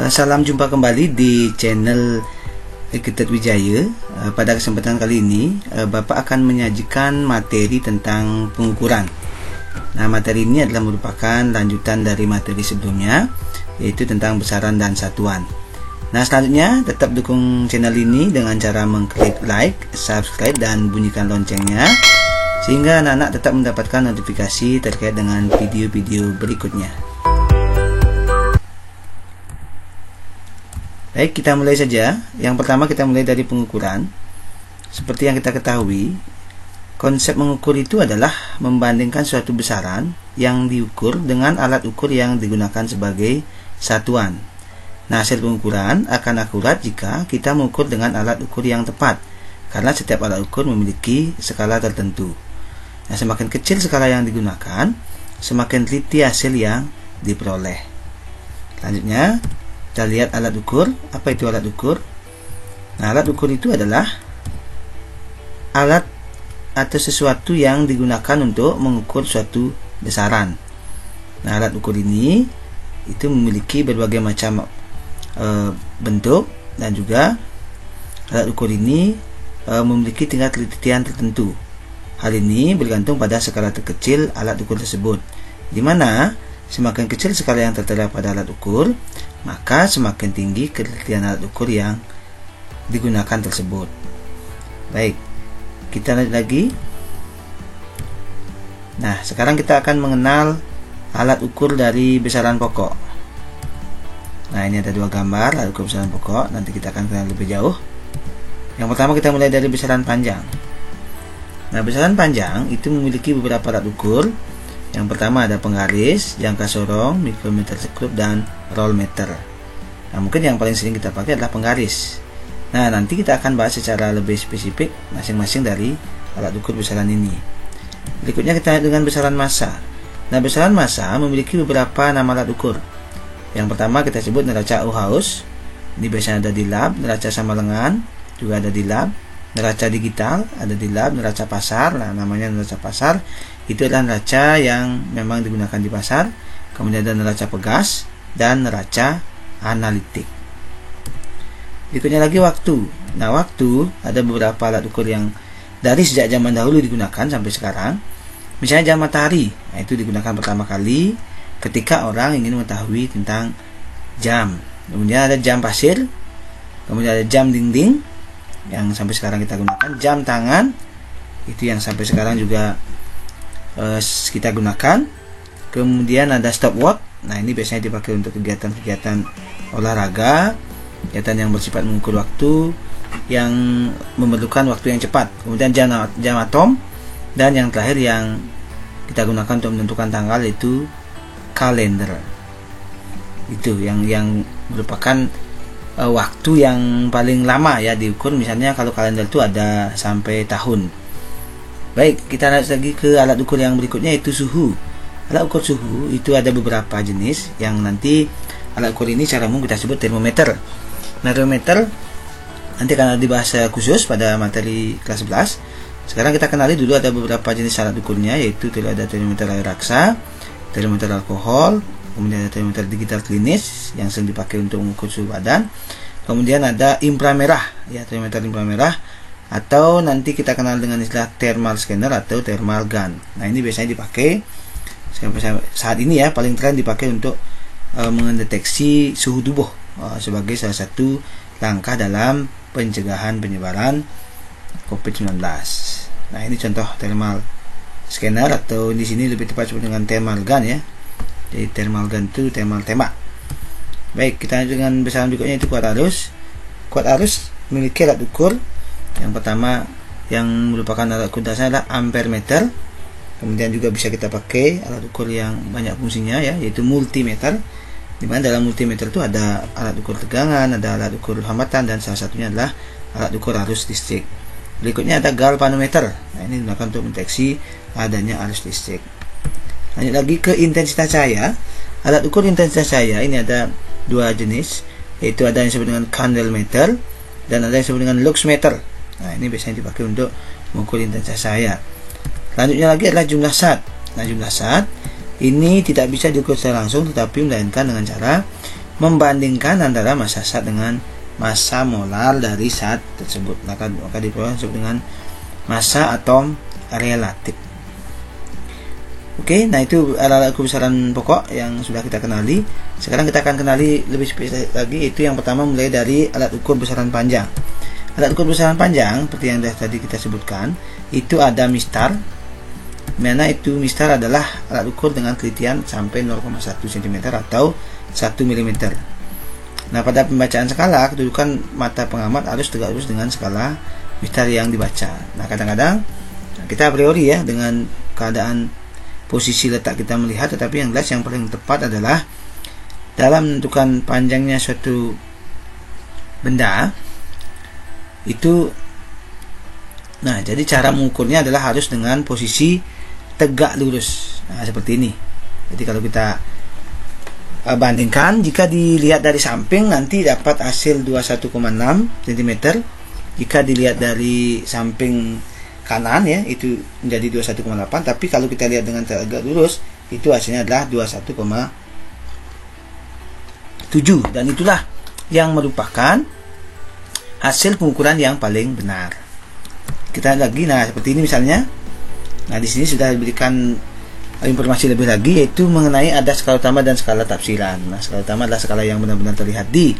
Salam jumpa kembali di channel Arsitek Wijaya. Pada kesempatan kali ini Bapak akan menyajikan materi tentang pengukuran. Nah, materi ini adalah merupakan lanjutan dari materi sebelumnya, yaitu tentang besaran dan satuan. Nah, selanjutnya tetap dukung channel ini dengan cara mengklik like, subscribe, dan bunyikan loncengnya, sehingga anak-anak tetap mendapatkan notifikasi terkait dengan video-video berikutnya. Baik, kita mulai saja. Yang pertama kita mulai dari pengukuran. Seperti yang kita ketahui, konsep mengukur itu adalah membandingkan suatu besaran yang diukur dengan alat ukur yang digunakan sebagai satuan. Nah, hasil pengukuran akan akurat jika kita mengukur dengan alat ukur yang tepat, karena setiap alat ukur memiliki skala tertentu. Nah, semakin kecil skala yang digunakan, semakin teliti hasil yang diperoleh. Selanjutnya, kita lihat alat ukur. Apa itu alat ukur? Nah, alat ukur itu adalah alat atau sesuatu yang digunakan untuk mengukur suatu besaran. Nah, alat ukur ini itu memiliki berbagai macam bentuk, dan juga alat ukur ini memiliki tingkat telitian tertentu. Hal ini bergantung pada skala terkecil alat ukur tersebut, di mana semakin kecil skala yang tertera pada alat ukur, maka semakin tinggi ketelitian alat ukur yang digunakan tersebut. Baik, kita lanjut lagi. Nah, sekarang kita akan mengenal alat ukur dari besaran pokok. Nah, ini ada dua gambar alat ukur besaran pokok. Nanti kita akan kenal lebih jauh. Yang pertama kita mulai dari besaran panjang. Nah, besaran panjang itu memiliki beberapa alat ukur. Yang pertama ada penggaris, jangka sorong, mikrometer sekrup, dan roll meter. Nah, mungkin yang paling sering kita pakai adalah penggaris. Nah, nanti kita akan bahas secara lebih spesifik masing-masing dari alat ukur besaran ini. Berikutnya kita lihat dengan besaran massa. Nah, besaran massa memiliki beberapa nama alat ukur. Yang pertama kita sebut neraca Uhaus. Ini biasanya ada di lab. Neraca sama lengan juga ada di lab. Neraca digital ada di lab. Neraca pasar, nah namanya neraca pasar, itu adalah neraca yang memang digunakan di pasar. Kemudian ada neraca pegas dan neraca analitik. Berikutnya lagi waktu. Nah, waktu ada beberapa alat ukur yang dari sejak zaman dahulu digunakan sampai sekarang. Misalnya jam matahari. Nah, itu digunakan pertama kali ketika orang ingin mengetahui tentang jam. Kemudian ada jam pasir. Kemudian ada jam dinding yang sampai sekarang kita gunakan. Jam tangan, itu yang sampai sekarang juga kita gunakan. Kemudian ada stopwatch. Nah, ini biasanya dipakai untuk kegiatan-kegiatan olahraga, kegiatan yang bersifat mengukur waktu, yang memerlukan waktu yang cepat. Kemudian jam atom, dan yang terakhir yang kita gunakan untuk menentukan tanggal itu kalender. Itu yang merupakan waktu yang paling lama ya diukur. Misalnya kalau kalender itu ada sampai tahun. Baik, kita lanjut lagi ke alat ukur yang berikutnya, yaitu suhu. Alat ukur suhu itu ada beberapa jenis, yang nanti alat ukur ini secara umum kita sebut termometer. Nah, termometer nanti akan dibahas khusus pada materi kelas 11. Sekarang kita kenali dulu ada beberapa jenis alat ukurnya, yaitu ada termometer air raksa, termometer alkohol, kemudian ada termometer digital klinis yang sering dipakai untuk mengukur suhu badan. Kemudian ada inframerah, ya, termometer inframerah, atau nanti kita kenal dengan istilah thermal scanner atau thermal gun. Nah, ini biasanya dipakai saat ini ya, paling tren dipakai untuk mendeteksi suhu tubuh sebagai salah satu langkah dalam pencegahan penyebaran COVID-19. Nah, ini contoh thermal scanner, atau di sini lebih tepat disebut dengan thermal gun ya. Jadi thermal gun itu thermal tembak. Baik, kita lanjut dengan besaran berikutnya, itu kuat arus. Kuat arus memiliki alat ukur. Yang pertama yang merupakan alat ukur dasar adalah ampere meter. Kemudian juga bisa kita pakai alat ukur yang banyak fungsinya ya, yaitu multimeter. Di mana dalam multimeter itu ada alat ukur tegangan, ada alat ukur hambatan, dan salah satunya adalah alat ukur arus listrik. Berikutnya ada galvanometer. Nah, ini digunakan untuk mendeteksi adanya arus listrik. Lanjut lagi ke intensitas cahaya. Alat ukur intensitas cahaya ini ada dua jenis, yaitu ada yang disebut dengan candlemeter dan ada yang disebut dengan luxmeter. Nah, ini biasanya dipakai untuk mengukur intensitas cahaya. Selanjutnya lagi adalah jumlah zat. Nah, jumlah zat ini tidak bisa diukur secara langsung, tetapi melainkan dengan cara membandingkan antara massa zat dengan massa molar dari zat tersebut, maka diperoleh dengan massa atom relatif. Oke, nah itu alat ukur besaran pokok yang sudah kita kenali. Sekarang kita akan kenali lebih spesifik lagi, itu yang pertama mulai dari alat ukur besaran panjang. Alat ukur besaran panjang seperti yang tadi kita sebutkan, itu ada mistar, mana itu mistar adalah alat ukur dengan telitian sampai 0,1 cm atau 1 mm. Nah, pada pembacaan skala, kedudukan mata pengamat harus tegak lurus dengan skala mistar yang dibaca. Nah, kadang-kadang kita a priori ya dengan keadaan posisi letak kita melihat, tetapi yang jelas yang paling tepat adalah dalam menentukan panjangnya suatu benda itu. Nah, jadi cara mengukurnya adalah harus dengan posisi tegak lurus. Nah, seperti ini. Jadi kalau kita bandingkan, jika dilihat dari samping nanti dapat hasil 21,6 cm. Jika dilihat dari samping kanan ya, itu menjadi 21,8, tapi kalau kita lihat dengan tegak lurus itu hasilnya adalah 21,7, dan itulah yang merupakan hasil pengukuran yang paling benar. Kita lagi, nah seperti ini misalnya. Nah, di sini sudah diberikan informasi lebih lagi, yaitu mengenai ada skala utama dan skala tafsiran. Nah, skala utama adalah skala yang benar-benar terlihat di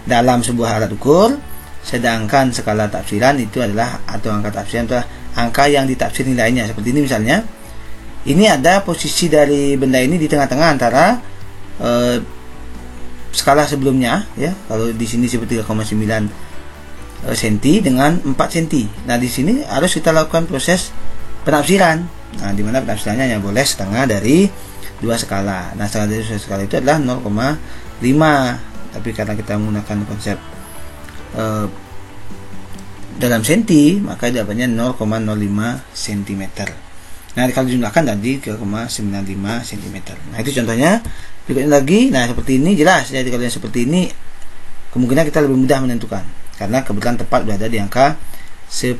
dalam sebuah alat ukur, sedangkan skala tafsiran itu adalah, atau angka tafsiran itu adalah angka yang ditafsir nilainya. Seperti ini misalnya, ini ada posisi dari benda ini di tengah-tengah antara skala sebelumnya ya. Kalau di sini seperti 3,9 cm dengan 4 cm. Nah, di sini harus kita lakukan proses penafsiran. Nah, di mana penafsirannya hanya boleh setengah dari 2 skala. Nah, setengah dari 2 skala itu adalah 0,5. Tapi karena kita menggunakan konsep dalam senti, maka dapatnya 0,05 cm. Nah, kalau dijumlahkan tadi 3,95 cm. Nah, itu contohnya. Berikutnya lagi, nah seperti ini jelas. Jadi kalau yang seperti ini kemungkinan kita lebih mudah menentukan karena kebetulan tepat sudah ada di angka 10.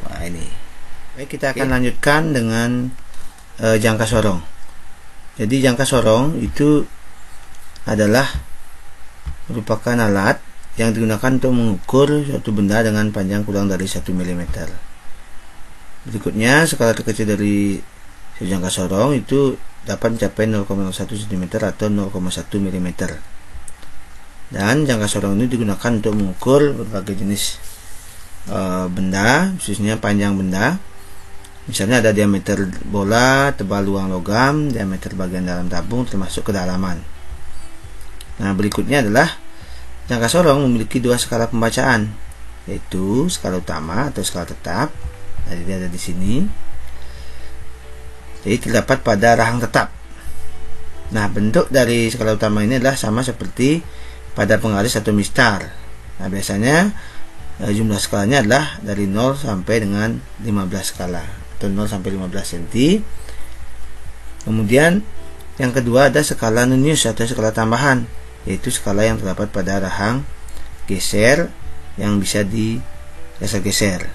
Nah, ini. Baik, kita akan lanjutkan dengan jangka sorong. Jadi jangka sorong itu adalah merupakan alat yang digunakan untuk mengukur suatu benda dengan panjang kurang dari 1 mm. Berikutnya, skala terkecil dari jangka sorong itu dapat mencapai 0,01 cm atau 0,1 mm. Dan jangka sorong ini digunakan untuk mengukur berbagai jenis benda, khususnya panjang benda. Misalnya ada diameter bola, tebal luang logam, diameter bagian dalam tabung, termasuk kedalaman. Nah, berikutnya adalah jangka sorong memiliki 2 skala pembacaan, yaitu skala utama atau skala tetap. Jadi ada di sini. Jadi terdapat pada rahang tetap. Nah, bentuk dari skala utama ini adalah sama seperti pada penggaris atau mistar. Nah, biasanya jumlah skalanya adalah dari 0 sampai dengan 15 skala atau 0 sampai 15 cm. Kemudian yang kedua ada skala nunius atau skala tambahan, yaitu skala yang terdapat pada rahang geser yang bisa digeser-geser.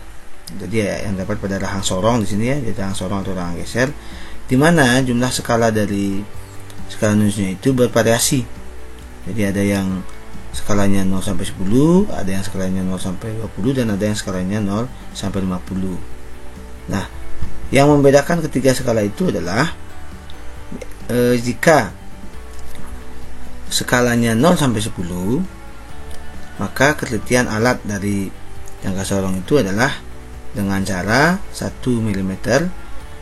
Jadi yang dapat pada rahang sorong di sini ya, jadi rahang sorong atau rahang geser, di mana jumlah skala dari skala nuniusnya itu bervariasi. Jadi ada yang skalanya 0 sampai 10, ada yang skalanya 0 sampai 20, dan ada yang skalanya 0 sampai 50. Nah, yang membedakan ketiga skala itu adalah jika skalanya 0 sampai 10, maka ketelitian alat dari jangka sorong itu adalah dengan cara 1 mm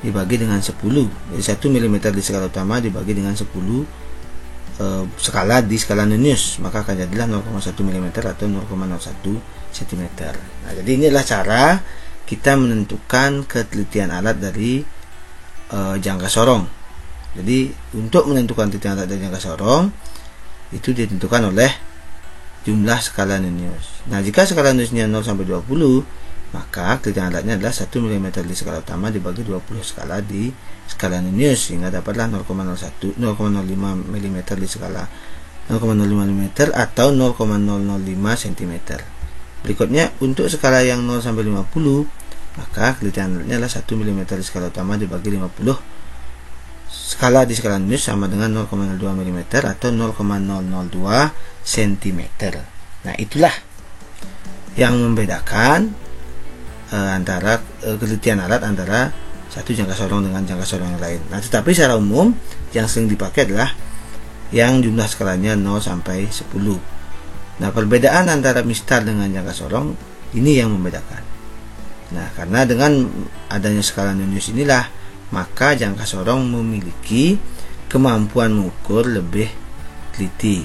dibagi dengan 10. Jadi 1 mm di skala utama dibagi dengan 10 skala di skala nunius, maka akan jadilah 0,1 mm atau 0,01 cm. Nah, jadi ini adalah cara kita menentukan ketelitian alat dari jangka sorong. Jadi untuk menentukan ketelitian alat dari jangka sorong itu ditentukan oleh jumlah skala nunius. Nah, jika skala nuniusnya 0 sampai 20, maka ketelitian alatnya adalah 1 mm di skala utama dibagi 20 skala di skala nunius, sehingga dapatlah 0,05 mm di skala 0,05 mm atau 0,005 cm. Berikutnya, untuk skala yang 0 sampai 50, maka ketelitian alatnya adalah 1 mm di skala utama dibagi 50 skala di skala nunius sama dengan 0,02 mm atau 0,002 cm. Nah, itulah yang membedakan antara kelitian alat antara satu jangka sorong dengan jangka sorong yang lain. Nah, tetapi secara umum yang sering dipakai adalah yang jumlah skalanya 0 sampai 10. Nah, perbedaan antara mistar dengan jangka sorong ini yang membedakan. Nah, karena dengan adanya skala nunius inilah, maka jangka sorong memiliki kemampuan mengukur lebih teliti.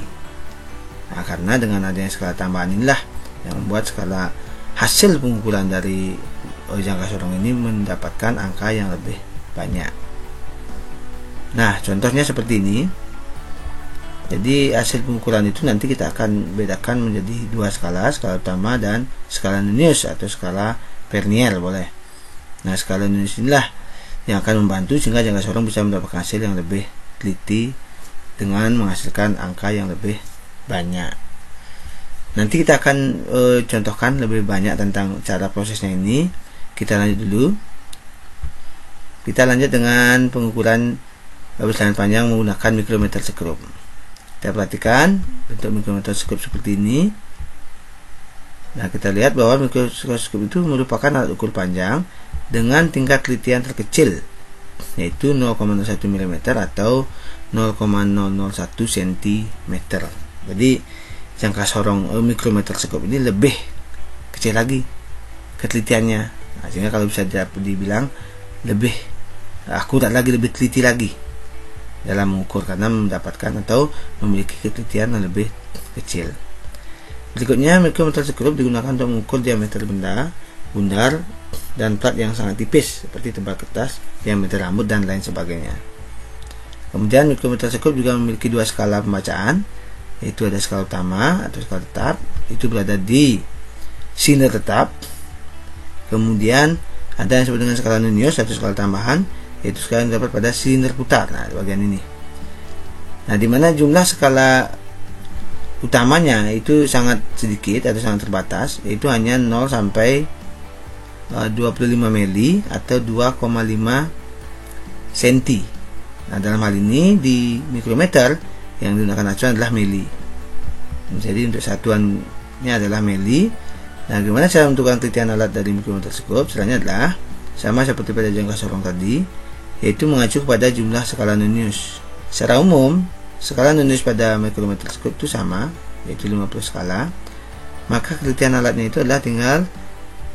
Nah, karena dengan adanya skala tambahan inilah yang membuat skala hasil pengukuran dari jangka sorong ini mendapatkan angka yang lebih banyak. Nah, contohnya seperti ini. Jadi hasil pengukuran itu nanti kita akan bedakan menjadi dua skala, skala utama dan skala nunius atau skala Vernier boleh. Nah, skala nunius inilah yang akan membantu sehingga jangka sorong bisa mendapatkan hasil yang lebih teliti dengan menghasilkan angka yang lebih banyak. Nanti kita akan contohkan lebih banyak tentang cara prosesnya ini. Kita lanjut dulu. Kita lanjut dengan pengukuran besaran panjang menggunakan mikrometer skop. Kita perhatikan bentuk mikrometer skop seperti ini. Nah, kita lihat bahwa mikroskop itu merupakan alat ukur panjang dengan tingkat telitian terkecil, yaitu 0,01 mm atau 0,001 cm. Jadi jangka sorong mikrometer skop ini lebih kecil lagi ketelitiannya. Nah, sehingga kalau bisa dibilang lebih akurat lagi, lebih teliti lagi dalam mengukur karena mendapatkan atau memiliki ketelitian yang lebih kecil. Berikutnya, mikrometer skop digunakan untuk mengukur diameter benda, bundar, dan plat yang sangat tipis seperti tebal kertas, diameter rambut, dan lain sebagainya. Kemudian mikrometer skop juga memiliki dua skala pembacaan, yaitu ada skala utama atau skala tetap, itu berada di silinder tetap. Kemudian ada yang disebut dengan skala nunius atau skala tambahan, yaitu skala yang dapat pada silinder putar. Nah, bagian ini. Nah, di mana jumlah skala utamanya itu sangat sedikit atau sangat terbatas, yaitu hanya 0 sampai 25 mili atau 2,5 cm. Nah, dalam hal ini di mikrometer yang digunakan acuan adalah mili. Jadi untuk satuannya adalah mili. Nah, gimana cara menentukan telitian alat dari mikrometer skop? Caranya adalah sama seperti pada jangka sorong tadi, yaitu mengacu pada jumlah skala nunius. Secara umum, skala nunius pada mikrometer skop itu sama, yaitu 50 skala. Maka kelitian alatnya itu adalah tinggal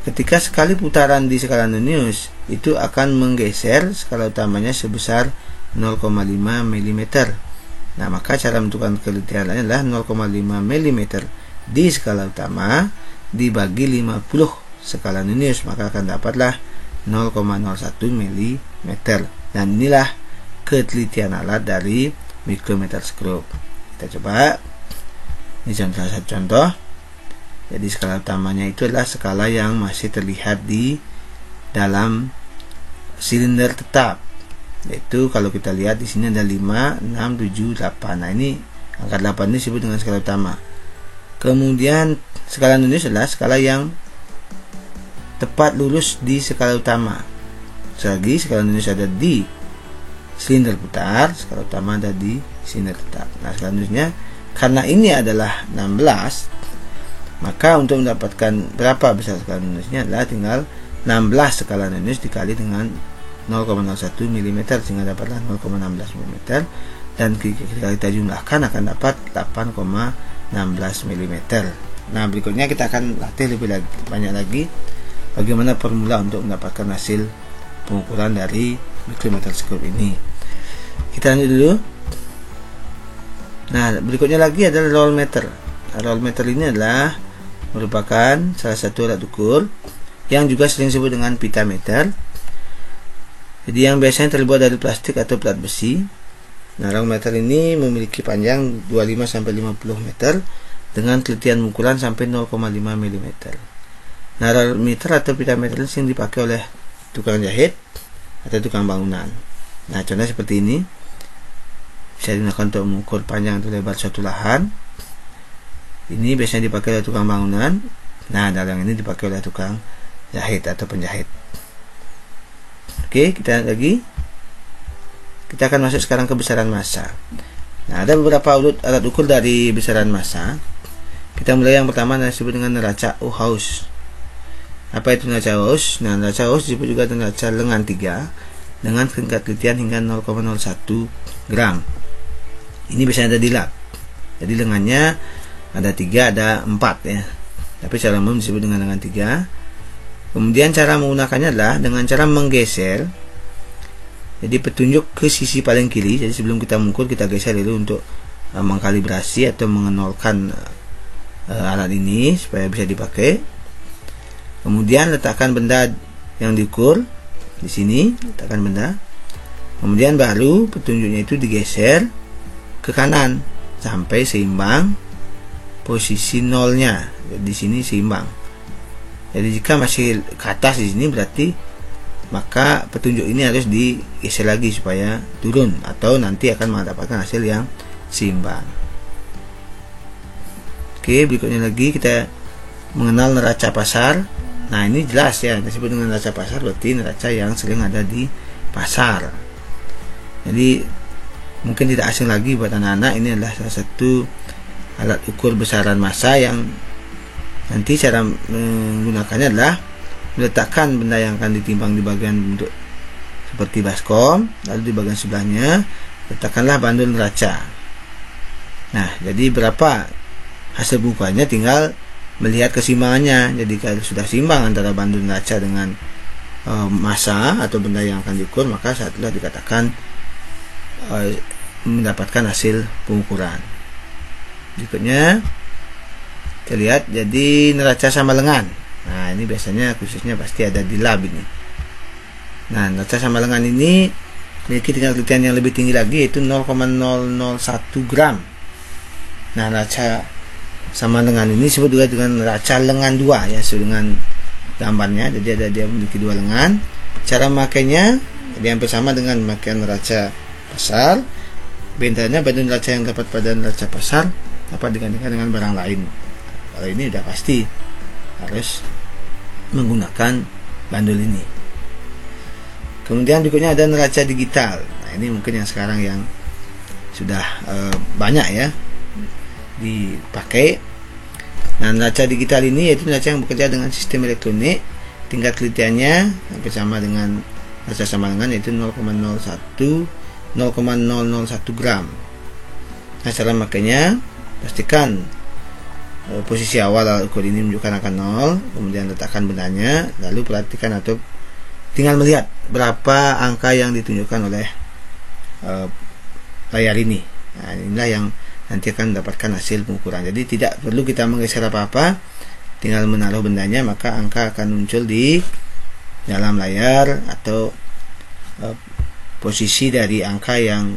ketika sekali putaran di skala nunius itu akan menggeser skala utamanya sebesar 0,5 mm. Nah, maka cara menentukan kelitian alatnya adalah 0,5 mm di skala utama dibagi 50 skala nunius, maka akan dapatlah 0,01 mm. Dan inilah ketelitian alat dari mikrometer skop. Kita coba. Ini salah satu contoh. Jadi skala utamanya itu adalah skala yang masih terlihat di dalam silinder tetap. Yaitu kalau kita lihat di sini ada 5, 6, 7, 8. Nah, ini angka 8 ini disebut dengan skala utama. Kemudian skala nunius adalah skala yang tepat lurus di skala utama. Sekali lagi, skala nunius ada di silinder putar, skala utama ada di silinder tetap. Nah, skala nuniusnya karena ini adalah 16, maka untuk mendapatkan berapa besar skala nuniusnya adalah tinggal 16 skala nunius dikali dengan 0,01 mm sehingga dapatlah 0,16 mm, dan ketika kita jumlahkan akan dapat 8,16 mm. Nah, berikutnya kita akan latih lebih banyak lagi bagaimana formula untuk mendapatkan hasil pengukuran dari mikrometer skop ini. Kita lanjut dulu. Nah, berikutnya lagi adalah roll meter. Roll meter ini adalah merupakan salah satu alat ukur yang juga sering disebut dengan pita meter. Jadi yang biasanya terbuat dari plastik atau plat besi. Nah, roll meter ini memiliki panjang 25 sampai 50 meter dengan telitian ukuran sampai 0,5 mm. Nah, roll meter atau pita meter ini sering dipakai oleh tukang jahit atau tukang bangunan. Nah, contohnya seperti ini. Bisa digunakan untuk mengukur panjang atau lebar suatu lahan. Ini biasanya dipakai oleh tukang bangunan. Nah, dalam ini dipakai oleh tukang jahit atau penjahit. Oke, kita lagi. kita akan masuk sekarang ke besaran massa. Nah, ada beberapa alat ukur dari besaran massa. Kita mulai yang pertama yang disebut dengan neraca Ohaus. Apa itu neraca Ohaus? Nah, neraca Ohaus disebut juga neraca lengan 3 dengan tingkat telitian hingga 0,01 gram. Ini biasanya ada di lab. Jadi lengannya ada 3, ada 4 ya. Tapi secara umum disebut dengan lengan 3. Kemudian cara menggunakannya adalah dengan cara menggeser. Jadi petunjuk ke sisi paling kiri. Jadi sebelum kita mengukur, kita geser dulu untuk mengkalibrasi atau mengenolkan alat ini supaya bisa dipakai. Kemudian letakkan benda yang diukur di sini, letakkan benda. Kemudian baru petunjuknya itu digeser ke kanan sampai seimbang posisi nolnya. Jadi di sini seimbang. Jadi jika masih ke atas di sini berarti maka petunjuk ini harus digeser lagi supaya turun atau nanti akan mendapatkan hasil yang seimbang. Oke, berikutnya lagi kita mengenal neraca pasar. Nah, ini jelas ya, disebut dengan neraca pasar berarti neraca yang sering ada di pasar. Jadi mungkin tidak asing lagi buat anak-anak, ini adalah salah satu alat ukur besaran massa yang nanti cara menggunakannya adalah meletakkan benda yang akan ditimbang di bagian bentuk seperti baskom, lalu di bagian sebelahnya letakkanlah bandul neraca. Nah, jadi berapa hasil pengukurannya tinggal melihat keseimbangannya. Jadi kalau sudah seimbang antara bandul neraca dengan massa atau benda yang akan diukur, maka saat itulah dikatakan mendapatkan hasil pengukuran. Berikutnya kita lihat jadi neraca sama lengan. Nah, ini biasanya khususnya pasti ada di lab ini. Nah, neraca sama lengan ini memiliki tingkat telitian yang lebih tinggi lagi, yaitu 0,001 gram. Nah, neraca sama lengan ini disebut juga dengan neraca lengan 2 ya, sesuai dengan gambarnya. Jadi dia memiliki 2 lengan. Cara memakainya jadi hampir sama dengan pemakaian neraca pasar. Bedanya bandul neraca yang dapat pada neraca pasar dapat digantikan dengan barang lain. Kalau ini sudah pasti harus menggunakan bandul ini. Kemudian berikutnya ada neraca digital. Nah, ini mungkin yang sekarang yang sudah banyak ya dipakai. Nah, neraca digital ini yaitu neraca yang bekerja dengan sistem elektronik. Tingkat telitiannya hampir sama dengan neraca sama lengan, yaitu 0,001 gram. Nah, cara makanya pastikan posisi awal alat ukur ini menunjukkan angka 0, kemudian letakkan bendanya, lalu perhatikan atau tinggal melihat berapa angka yang ditunjukkan oleh layar ini. Nah, inilah yang nanti akan mendapatkan hasil pengukuran. Jadi tidak perlu kita menggeser apa-apa, tinggal menaruh bendanya, maka angka akan muncul di dalam layar atau posisi dari angka yang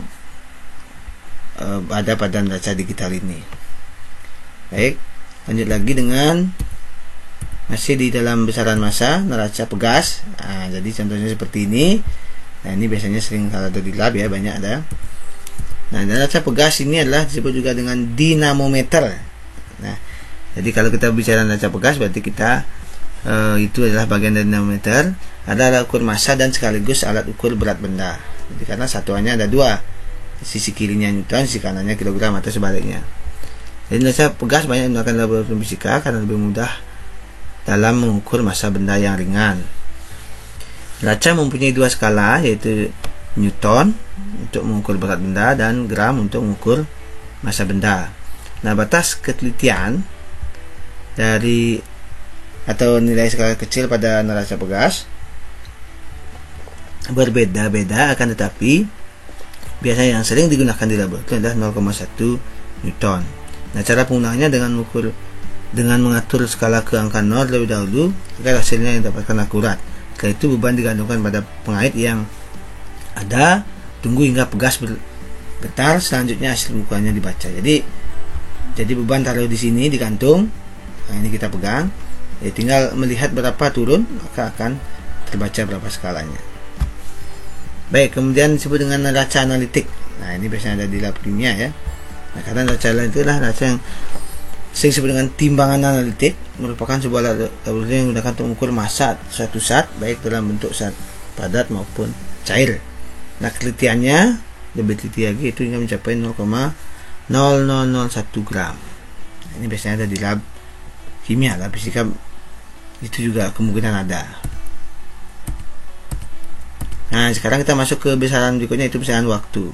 ada pada neraca digital ini. Baik, lanjut lagi dengan masih di dalam besaran massa, neraca pegas. Nah, jadi contohnya seperti ini. Nah, ini biasanya sering ada di lab ya, banyak ada. Nah, neraca pegas ini adalah disebut juga dengan dinamometer. Nah, jadi kalau kita bicara neraca pegas berarti kita itu adalah bagian dari dinamometer. Ada alat ukur massa dan sekaligus alat ukur berat benda. Jadi karena satuannya ada 2, sisi kirinya Newton, sisi kanannya kilogram atau sebaliknya. Jadi neraca pegas banyak menggunakan laboratorium fisika karena lebih mudah dalam mengukur massa benda yang ringan. Neraca mempunyai 2 skala, yaitu Newton untuk mengukur berat benda dan gram untuk mengukur massa benda. Nah, batas ketelitian dari atau nilai skala kecil pada neraca pegas berbeda-beda, akan tetapi biasanya yang sering digunakan di laboratorium adalah 0,1 Newton. Nah, cara penggunaannya dengan mengatur skala ke angka 0 terlebih dahulu agar hasilnya yang dapatkan akurat. Setelah itu beban digantungkan pada pengait yang ada, tunggu hingga pegas bergetar, selanjutnya hasil pengukurannya dibaca. Jadi beban taruh di sini digantung. Nah, ini kita pegang. Ya, tinggal melihat berapa turun, maka akan terbaca berapa skalanya. Baik, kemudian disebut dengan neraca analitik. Nah, ini biasanya ada di lab kimia ya. Nah, karena neraca analitik adalah neraca yang sering disebut dengan timbangan analitik, merupakan sebuah laboratorium yang digunakan untuk mengukur massa suatu zat, baik dalam bentuk zat padat maupun cair. Nah, penelitiannya lebih teliti lagi, itu hingga mencapai 0,0001 gram. Ini biasanya ada di lab kimia, lab fisika itu juga kemungkinan ada. Nah, sekarang kita masuk ke besaran berikutnya, itu besaran waktu.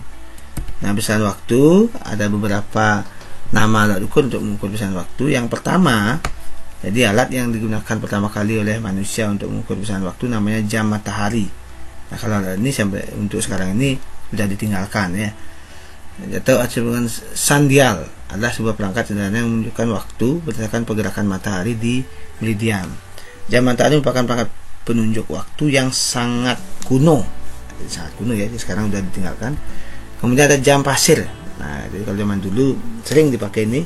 Nah, besaran waktu ada beberapa nama alat ukur untuk mengukur besaran waktu. Yang pertama, jadi alat yang digunakan pertama kali oleh manusia untuk mengukur besaran waktu namanya jam matahari. Nah, kalau alat ini sampai untuk sekarang ini sudah ditinggalkan ya. Atau dengan sundial adalah sebuah perangkat sederhana yang menunjukkan waktu berdasarkan pergerakan matahari di meridian. Jam matahari merupakan perangkat penunjuk waktu yang sangat kuno. Sangat kuno ya, sekarang sudah ditinggalkan. Kemudian ada jam pasir. Nah, jadi kalau zaman dulu sering dipakai ini.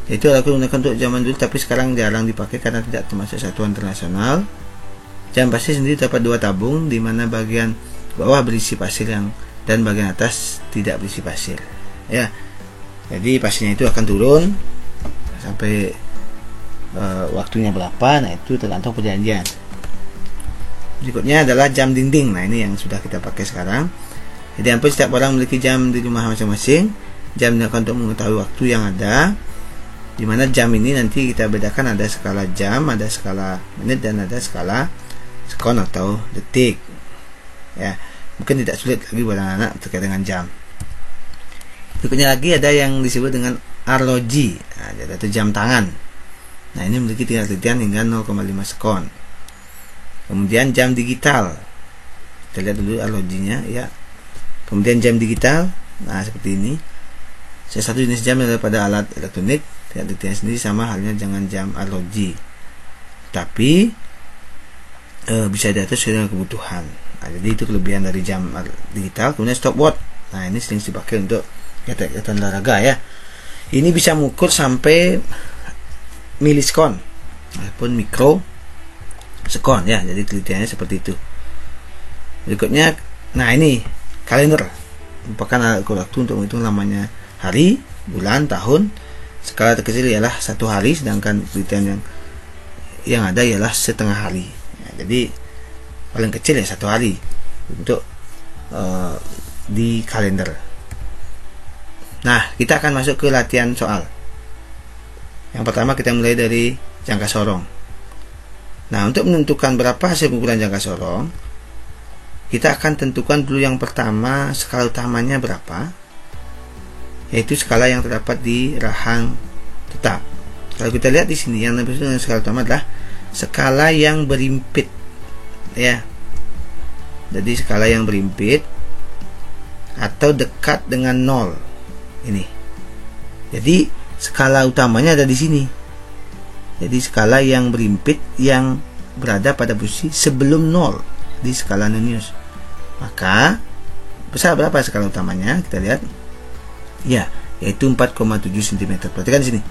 Itu alat ukur digunakan untuk zaman dulu, tapi sekarang jarang dipakai karena tidak termasuk satuan internasional. Jam pasir sendiri dapat dua tabung, di mana bagian bawah berisi pasir dan bagian atas tidak berisi pasir. Ya, jadi pasirnya itu akan turun sampai waktunya berapa. Nah, itu tergantung perjanjian. Berikutnya adalah jam dinding. Nah, ini yang sudah kita pakai sekarang. Jadi hampir setiap orang memiliki jam di rumah masing-masing. Jam digunakan untuk mengetahui waktu yang ada, di mana jam ini nanti kita bedakan ada skala jam, ada skala menit, dan ada skala sekon atau detik. Ya, mungkin tidak sulit lagi buat anak-anak terkait dengan jam. Berikutnya lagi ada yang disebut dengan arloji, atau jam tangan. Nah, ini memiliki tingkat telitian hingga 0,5 sekon. Kemudian jam digital, kita lihat dulu arlojinya ya. Kemudian jam digital, nah seperti ini. Salah satu jenis jam daripada alat elektronik, tingkat telitian sendiri sama halnya dengan jam arloji, tapi bisa diatur sesuai dengan kebutuhan. Nah, jadi itu kelebihan dari jam digital. Kemudian stopwatch, nah ini sering dipakai untuk kegiatan olahraga ya. Ini bisa mengukur sampai milisekon ataupun mikrosekon ya. Jadi telitiannya seperti itu. Berikutnya, nah ini kalender, merupakan alat ukur waktu untuk menghitung lamanya hari, bulan, tahun. Skala terkecil ialah 1 hari, sedangkan telitian yang ada ialah setengah hari. Ya, jadi paling kecil ya 1 hari untuk di kalender. Nah, kita akan masuk ke latihan soal. Yang pertama kita mulai dari jangka sorong. Nah, untuk menentukan berapa hasil pengukuran jangka sorong, kita akan tentukan dulu yang pertama skala utamanya berapa, yaitu skala yang terdapat di rahang tetap. Kalau kita lihat di sini, yang dimaksud dengan skala utama adalah skala yang berimpit ya. Jadi skala yang berimpit atau dekat dengan 0 ini. Jadi skala utamanya ada di sini. Jadi skala yang berimpit yang berada pada posisi sebelum 0 di skala Nonius. Maka besar berapa skala utamanya? Kita lihat. Ya, yaitu 4,7 cm. Perhatikan di sini.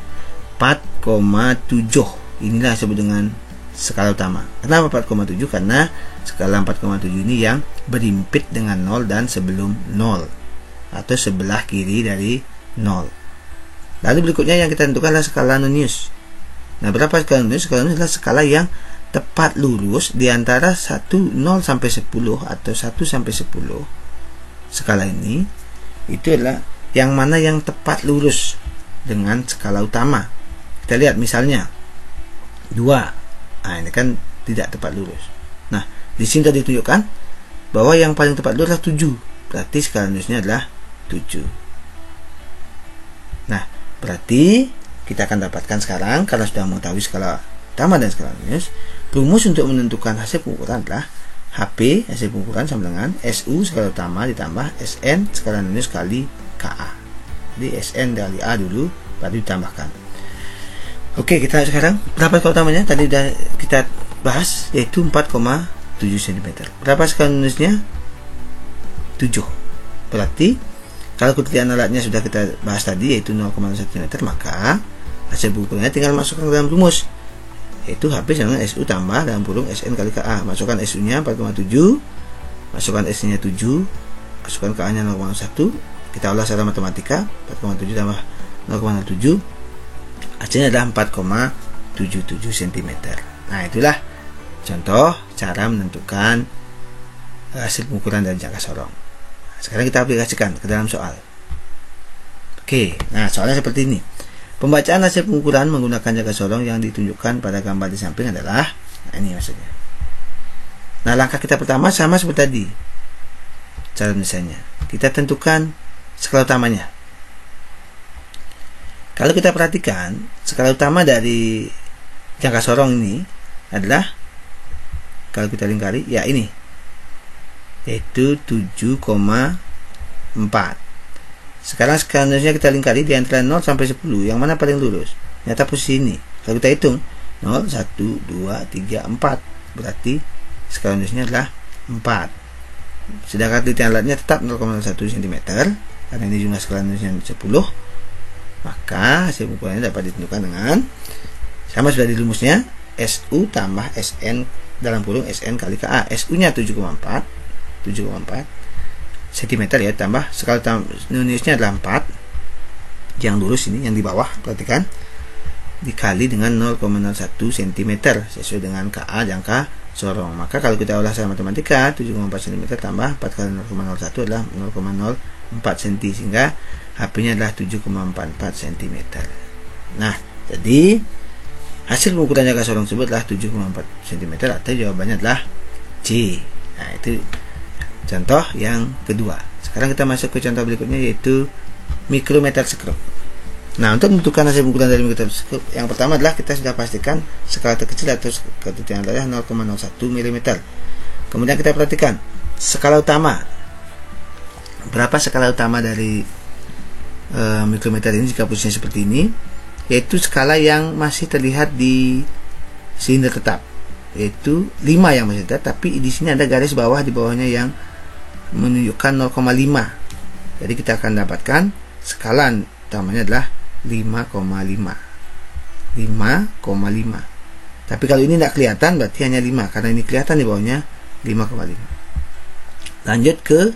4,7. Inilah disebut dengan skala utama. Kenapa 4,7? Karena skala 4,7 ini yang berimpit dengan 0 dan sebelum 0, atau sebelah kiri dari 0. Lalu berikutnya yang kita tentukan adalah skala Nonius. Nah, berapa skala Nonius? Skala Nonius adalah skala yang tepat lurus di antara 0 sampai 10 atau 1 sampai 10. Skala ini itu adalah yang mana yang tepat lurus dengan skala utama. Kita lihat misalnya 2. Nah, ini kan tidak tepat lurus. Nah, di sini tadi ditunjukkan bahwa yang paling tepat lurus adalah 7. Berarti skala Noniusnya adalah 7. Nah, berarti kita akan dapatkan sekarang, karena sudah mengetahui skala utama dan skala Nonius, rumus untuk menentukan hasil pengukuran adalah HP hasil pengukuran sama dengan SU skala utama ditambah SN skala Nonius kali KA. Jadi SN dari A dulu baru ditambahkan. Oke, kita sekarang berapa skala utamanya? Tadi sudah kita bahas, yaitu 4,7 cm. Berapa skala Noniusnya? 7. Berarti kalau ketelitian alatnya sudah kita bahas tadi, yaitu 0,1 cm, maka hasil pengukurannya tinggal masukkan ke dalam rumus, yaitu HP sama dengan SU tambah dalam kurung SN kali KA. Masukkan SU nya 4,7, masukkan SN nya 7, masukkan KA nya 0,1. Kita olah secara matematika. 4,7 tambah 0,7, hasilnya adalah 4,77 cm. Nah, itulah contoh cara menentukan hasil pengukuran dari jangka sorong. Sekarang kita aplikasikan ke dalam soal. Oke, nah soalnya seperti ini. Pembacaan hasil pengukuran menggunakan jangka sorong yang ditunjukkan pada gambar di samping adalah, nah ini maksudnya. Nah, langkah kita pertama sama seperti tadi. Cara misalnya, kita tentukan skala utamanya. Kalau kita perhatikan, skala utama dari jangka sorong ini adalah, kalau kita lingkari, ya ini, yaitu 7,4. Sekarang selanjutnya kita lingkari di antara 0 sampai 10, yang mana paling lurus? Ternyata posisi ini. Kalau kita hitung 0, 1, 2, 3, 4, berarti selanjutnya adalah 4. Sedangkan titik alatnya tetap 0,1 cm, karena ini jumlah selanjutnya 10. Maka hasil pengukurannya dapat ditentukan dengan sama sudah di rumusnya, SU tambah SN dalam kurung SN kali KA. SU nya 7,4 cm ya, tambah skala nulisnya adalah 4, yang lurus ini, yang di bawah, perhatikan, dikali dengan 0,01 cm sesuai dengan KA jangka sorong. Maka kalau kita olah secara matematika, 7,4 cm tambah 4 kali 0,01 adalah 0,04 cm, sehingga HP-nya adalah 7,44 cm. Nah, jadi hasil pengukuran jangka sorong tersebut adalah 7,4 cm, atau jawabannya adalah C. Nah, itu contoh yang kedua. Sekarang kita masuk ke contoh berikutnya, yaitu mikrometer skrup. Nah, untuk menentukan hasil pengukuran dari mikrometer skrup, yang pertama adalah kita sudah pastikan skala terkecil atau ketentuan adalah 0,01 mm. Kemudian kita perhatikan skala utama. Berapa skala utama dari mikrometer ini jika posisinya seperti ini? Yaitu skala yang masih terlihat di silinder tetap, yaitu 5 yang masih terlihat, tapi di sini ada garis bawah di bawahnya yang menunjukkan 0,5. Jadi kita akan dapatkan skala utamanya adalah 5,5. Tapi kalau ini tidak kelihatan, berarti hanya 5, karena ini kelihatan di bawahnya 5,5. Lanjut ke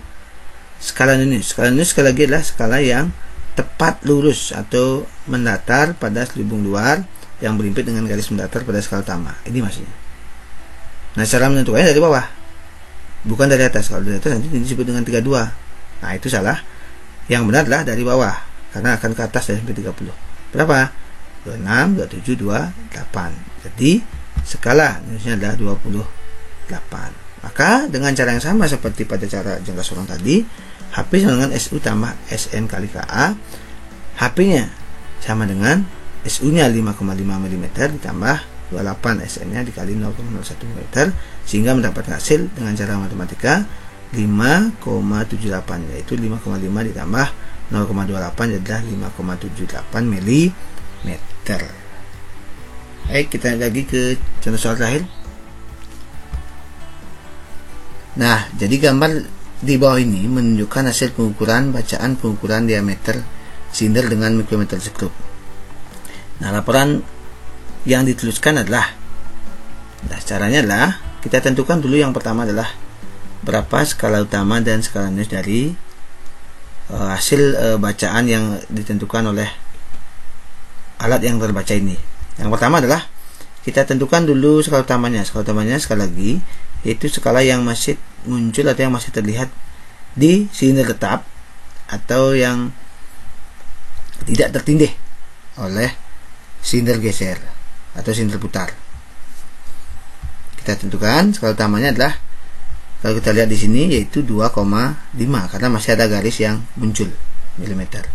skala nunus. Skala nunus sekali lagi adalah skala yang tepat lurus atau mendatar pada selubung luar yang berhimpit dengan garis mendatar pada skala utama. Ini maksudnya. Nah, cara menentukannya dari bawah, bukan dari atas. Kalau dari atas nanti disebut dengan 32. Nah, itu salah. Yang benar adalah dari bawah, karena akan ke atas dari sampai 30. Berapa? 26, 27, 28. Jadi skala nunusnya adalah 28. Maka dengan cara yang sama seperti pada cara jangka sorong tadi, HP sama dengan SU tambah SN kali KA. HP-nya sama dengan SU-nya 5,5 mm ditambah 28 SN-nya dikali 0,01 mm, sehingga mendapatkan hasil dengan cara matematika 5,78, yaitu 5,5 ditambah 0,28 adalah 5,78 mm. Baik, kita lagi ke contoh soal terakhir. Nah, jadi gambar di bawah ini menunjukkan hasil pengukuran bacaan pengukuran diameter silinder dengan mikrometer skrup. Nah, laporan yang dituliskan adalah, nah, caranya adalah kita tentukan dulu, yang pertama adalah berapa skala utama dan skala nunus dari hasil bacaan yang ditentukan oleh alat yang terbaca ini. Yang pertama adalah kita tentukan dulu skala utamanya. Skala utamanya sekali lagi yaitu skala yang masih muncul atau yang masih terlihat di silinder tetap atau yang tidak tertindih oleh silinder geser atau silinder putar. Kita tentukan skala utamanya adalah, kalau kita lihat di sini, yaitu 2,5 karena masih ada garis yang muncul milimeter.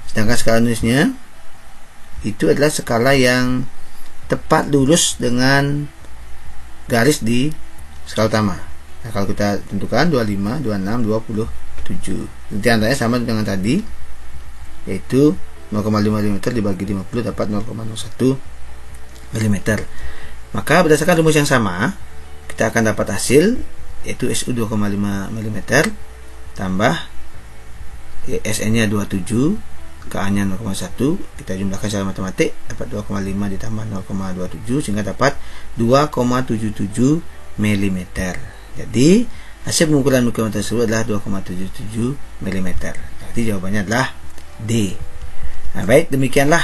Sedangkan skala nunusnya itu adalah skala yang tepat lurus dengan garis di skala utama. Nah, kalau kita tentukan 25, 26, 27. Nanti antaranya sama dengan tadi, yaitu 0,5 mm dibagi 50 dapat 0,01 mm. Maka berdasarkan rumus yang sama, kita akan dapat hasil, yaitu SU 2,5 mm tambah SN-nya 27, KA-nya 0,1, kita jumlahkan secara matematik, dapat 2,5 ditambah 0,27 sehingga dapat 2,77 mm. Jadi hasil pengukuran mikrometer tersebut adalah 2,77 mm. Jadi jawabannya adalah D. Nah, baik, demikianlah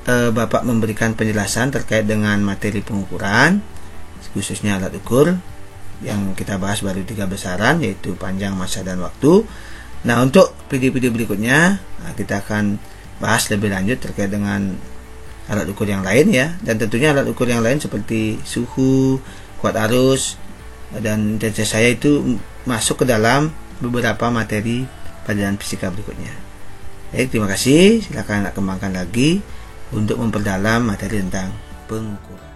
Bapak memberikan penjelasan terkait dengan materi pengukuran, khususnya alat ukur yang kita bahas baru 3 besaran, yaitu panjang, massa, dan waktu. Nah, untuk video-video berikutnya kita akan bahas lebih lanjut terkait dengan alat ukur yang lain ya, dan tentunya alat ukur yang lain seperti suhu, kuat arus, dan intensitas saya itu masuk ke dalam beberapa materi pelajaran fisika berikutnya. Baik, terima kasih. Silakan kembangkan lagi untuk memperdalam materi tentang pengukuran.